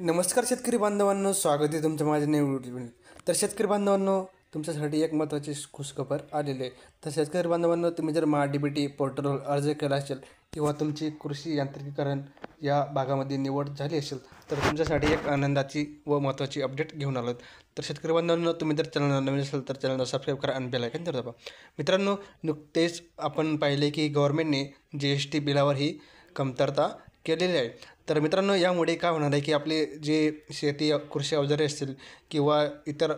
नमस्कार शेतकरी बांधवांनो, स्वागत आहे तुमच्या माझ्या नवीन व्हिडिओ. तर शेतकरी बांधवांनो, तुमच्यासाठी एक महत्त्वाची खुशखबर आलेली आहे. तर शेतकरी बांधवांनो, तुम्ही जर DBT पोर्टलवर अर्ज केला असेल किंवा तुमची कृषी यांत्रिकीकरण या भागामध्ये निवड झाली असेल, तर तुमच्यासाठी एक आनंदाची व महत्त्वाची अपडेट घेऊन आलो. तर शेतकरी बांधवांनो, तुम्ही जर चॅनलला नवीन असेल तर चॅनलला सबस्क्राईब करा आणि बेल आयकॉन दाबा. मित्रांनो, नुकतेच आपण पाहिले की गव्हर्नमेंटने GST बिलावर ही कमतरता केलेली आहे. तर मित्रांनो, यामुळे काय होणार आहे की आपले जे शेती कृषी अवजारे असतील किंवा इतर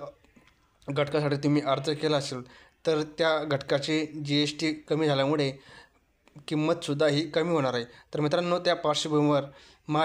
घटकासाठी तुम्ही अर्ज केला असेल, तर त्या घटकाची GST कमी झाल्यामुळे किंमतसुद्धा ही कमी होणार आहे. तर मित्रांनो, त्या पार्श्वभूमीवर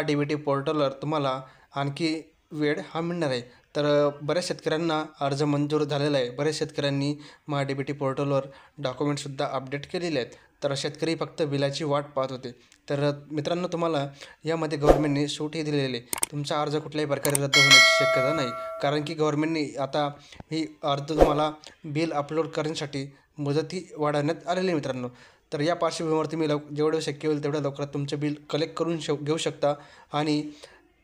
DBT पोर्टलवर तुम्हाला आणखी वेळ हा मिळणार आहे. तर बऱ्याच शेतकऱ्यांना अर्ज मंजूर झालेला आहे. बऱ्याच शेतकऱ्यांनी DBT पोर्टलवर डॉक्युमेंटसुद्धा अपडेट केलेले आहेत. तर शेतकरी फक्त बिलाची वाट पाहत होते. तर मित्रांनो, तुम्हाला यामध्ये गव्हर्नमेंटने सूटही दिलेली आहे. तुमचा अर्ज कुठल्याही प्रकारे रद्द होण्याची शक्यता नाही, कारण की गव्हर्नमेंटने आता ही अर्ज तुम्हाला बिल अपलोड करण्यासाठी मुदतही वाढवण्यात आलेली आहे मित्रांनो. तर या पार्श्वभूमीवर तुम्ही जेवढं शक्य होईल तेवढ्या लवकरात तुमचं बिल कलेक्ट करून घेऊ शकता आणि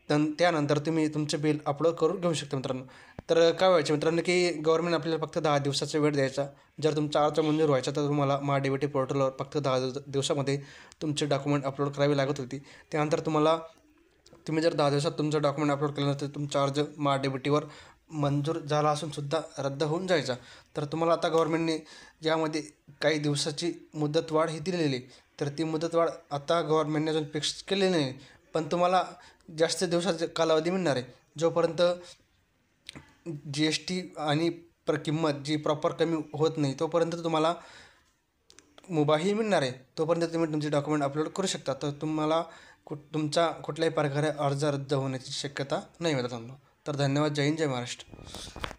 त्यानंतर तुम्ही तुमचं बिल अपलोड करून घेऊ शकता मित्रांनो. तर काय व्हायचं मित्रांनो की गव्हर्नमेंट आपल्याला फक्त 10 दिवसाचा वेळ द्यायचा. जर तुमचा अर्ज मंजूर व्हायचा तर तुम्हाला DBT पोर्टलवर फक्त 10 दिवसामध्ये तुमचे डॉक्युमेंट अपलोड करावी लागत होती. त्यानंतर तुम्ही जर 10 दिवसात तुमचं डॉक्युमेंट अपलोड केलं तर तुमचा अर्ज DBTवर मंजूर झाला असूनसुद्धा रद्द होऊन जायचा. तर तुम्हाला आता गव्हर्नमेंटने ज्यामध्ये काही दिवसाची मुदतवाढ ही दिलेली, तर ती मुदतवाढ आता गव्हर्नमेंटने अजून फिक्स केलेली नाही, पण तुम्हाला जास्त दिवसाचा कालावधी मिळणार आहे. जोपर्यंत GST आणि किंमत जी प्रॉपर कमी होत नाही तोपर्यंत तुम्हाला मुभाही मिळणार आहे. तोपर्यंत तुम्ही तुमचे डॉक्युमेंट अपलोड करू शकता. तर तुम्हाला तुमचा कुठल्याही प्रकारे अर्ज रद्द होण्याची शक्यता नाही मित्रांनो. तर धन्यवाद. जय हिंद, जय महाराष्ट्र.